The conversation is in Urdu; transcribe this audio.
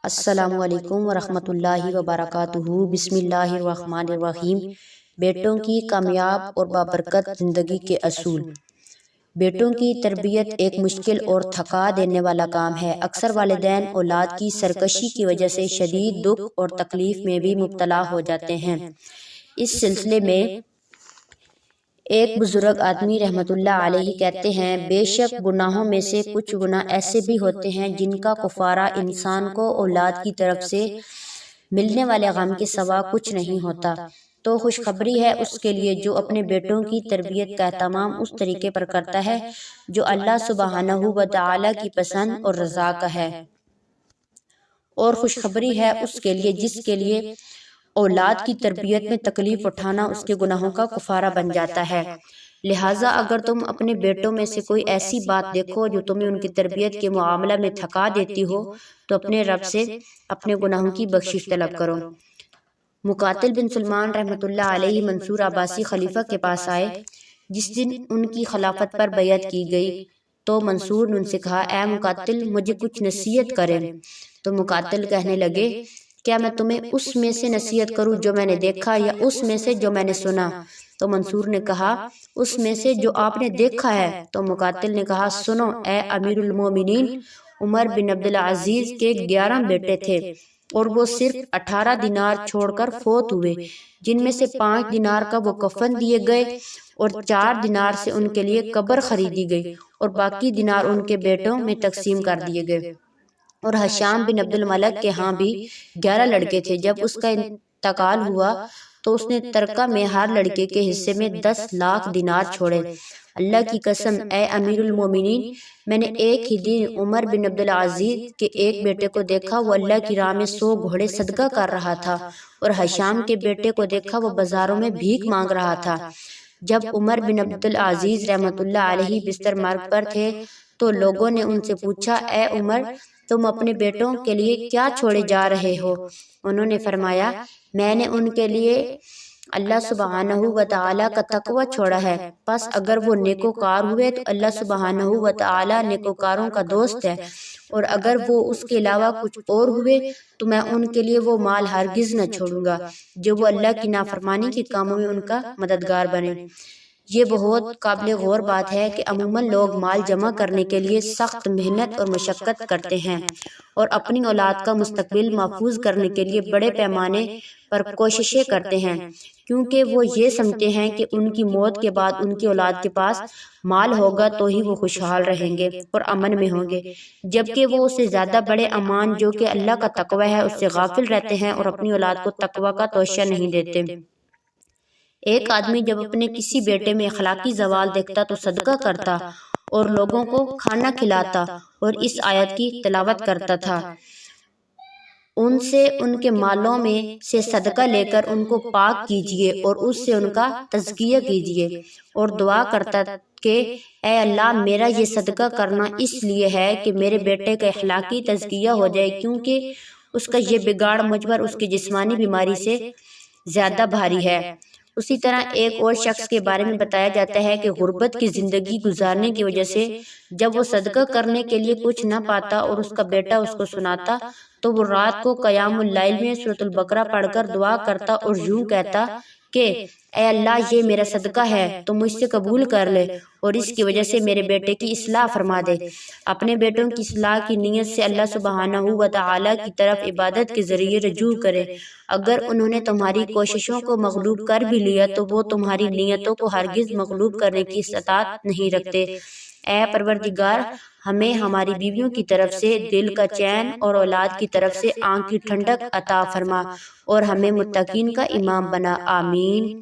السلام علیکم ورحمۃ اللہ وبرکاتہ۔ بسم اللہ الرحمن الرحیم۔ بیٹوں کی کامیاب اور بابرکت زندگی کے اصول۔ بیٹوں کی تربیت ایک مشکل اور تھکا دینے والا کام ہے۔ اکثر والدین اولاد کی سرکشی کی وجہ سے شدید دکھ اور تکلیف میں بھی مبتلا ہو جاتے ہیں۔ اس سلسلے میں ایک بزرگ آدمی رحمۃ اللہ علیہ کہتے ہیں، بے شک گناہوں میں سے کچھ گناہ ایسے بھی ہوتے ہیں جن کا کفارہ انسان کو اولاد کی طرف سے ملنے والے غم کے سوا کچھ نہیں ہوتا۔ تو خوشخبری ہے اس کے لیے جو اپنے بیٹوں کی تربیت کا اہتمام اس طریقے پر کرتا ہے جو اللہ سبحانہ و تعالی کی پسند اور رضا کا ہے، اور خوشخبری ہے اس کے لیے جس کے لیے اولاد کی تربیت میں تکلیف اٹھانا اس کے گناہوں کا کفارہ بن جاتا ہے۔ لہٰذا اگر تم اپنے بیٹوں میں سے کوئی ایسی بات دیکھو جو تمہیں ان کی تربیت کے معاملہ میں تھکا دیتی ہو تو اپنے رب سے اپنے گناہوں کی بخشش طلب کرو۔ مقاتل بن سلمان رحمۃ اللہ علیہ منصور عباسی خلیفہ کے پاس آئے جس دن ان کی خلافت پر بیعت کی گئی، تو منصور نے ان سے کہا، اے مقاتل مجھے کچھ نصیحت کریں۔ تو مقاتل کہنے لگے، کیا میں تمہیں اس میں سے نصیحت کروں جو میں نے دیکھا یا اس میں سے جو میں نے سنا؟ تو منصور نے کہا، اس میں سے جو آپ نے دیکھا ہے۔ تو مقاتل نے کہا، سنو اے امیر المومنین، عمر بن عبدالعزیز کے 11 بیٹے تھے اور وہ صرف 18 دینار چھوڑ کر فوت ہوئے، جن میں سے 5 دینار کا وہ کفن دیے گئے اور 4 دینار سے ان کے لیے قبر خریدی گئی اور باقی دینار ان کے بیٹوں میں تقسیم کر دیے گئے۔ اور ہشام بن عبد الملک کے ہاں بھی 11 لڑکے تھے۔ جب اس کا انتقال ہوا تو اس نے ترکہ میں ہر لڑکے کے حصے میں 10 لاکھ دینار چھوڑے۔ اللہ کی قسم اے امیر المومنین، میں نے ایک ہی دن عمر بن عبدالعزیز کے ایک بیٹے کو دیکھا، وہ اللہ کی راہ میں 100 گھوڑے صدقہ کر رہا تھا، اور ہشام کے بیٹے کو دیکھا وہ بازاروں میں بھیک مانگ رہا تھا۔ جب عمر بن عبدالعزیز رحمۃ اللہ علیہ بستر مرگ پر تھے تو لوگوں نے ان سے پوچھا، اے عمر، تم اپنے بیٹوں کے لیے کیا چھوڑے جا رہے ہو؟ انہوں نے فرمایا، میں نے ان کے لیے اللہ سبحانہ و تعالی کا تقوی چھوڑا ہے، پس اگر وہ نیکوکار ہوئے تو اللہ سبحانہ و تعالی نیکوکاروں کا دوست ہے، اور اگر وہ اس کے علاوہ کچھ اور ہوئے تو میں ان کے لیے وہ مال ہرگز نہ چھوڑوں گا جو وہ اللہ کی نافرمانی کے کاموں میں ان کا مددگار بنے۔ یہ بہت قابل غور بات ہے کہ عموماً لوگ مال جمع کرنے کے لیے سخت محنت اور مشقت کرتے ہیں اور اپنی اولاد کا مستقبل محفوظ کرنے کے لیے بڑے پیمانے پر کوششیں کرتے ہیں، کیونکہ وہ یہ سمجھتے ہیں کہ ان کی موت کے بعد ان کی اولاد کے پاس مال ہوگا تو ہی وہ خوشحال رہیں گے اور امن میں ہوں گے، جبکہ وہ اس سے زیادہ بڑے امان جو کہ اللہ کا تقوی ہے اس سے غافل رہتے ہیں اور اپنی اولاد کو تقوی کا توشہ نہیں دیتے۔ ایک آدمی جب اپنے کسی بیٹے میں اخلاقی زوال دیکھتا تو صدقہ کرتا اور لوگوں کو کھانا کھلاتا اور اس آیت کی تلاوت کرتا تھا، ان سے ان کے مالوں میں سے صدقہ لے کر ان کو پاک کیجئے اور اس سے ان کا تزکیہ کیجئے، اور دعا کرتا کہ اے اللہ، میرا یہ صدقہ کرنا اس لیے ہے کہ میرے بیٹے کا اخلاقی تزکیہ ہو جائے، کیونکہ اس کا یہ بگاڑ مجھ پر اس کی جسمانی بیماری سے زیادہ بھاری ہے۔ اسی طرح ایک اور شخص کے بارے میں بتایا جاتا ہے کہ غربت کی زندگی گزارنے کی وجہ سے جب وہ صدقہ کرنے کے لیے کچھ نہ پاتا اور اس کا بیٹا اس کو سناتا تو وہ رات کو قیام اللیل میں سورۃ البقرہ پڑھ کر دعا کرتا اور یوں کہتا کہ اے اللہ، یہ میرا صدقہ ہے تو مجھ سے قبول کر لے اور اس کی وجہ سے میرے بیٹے کی اصلاح فرما دے۔ اپنے بیٹوں کی اصلاح کی نیت سے اللہ سبحانہ و تعالی کی طرف عبادت کے ذریعے رجوع کرے۔ اگر انہوں نے تمہاری کوششوں کو مغلوب کر بھی لیا تو وہ تمہاری نیتوں کو ہرگز مغلوب کرنے کی استطاعت نہیں رکھتے۔ اے پروردگار، ہمیں ہماری بیویوں کی طرف سے دل کا چین اور اولاد کی طرف سے آنکھ کی ٹھنڈک عطا فرما اور ہمیں متقین کا امام بنا، آمین۔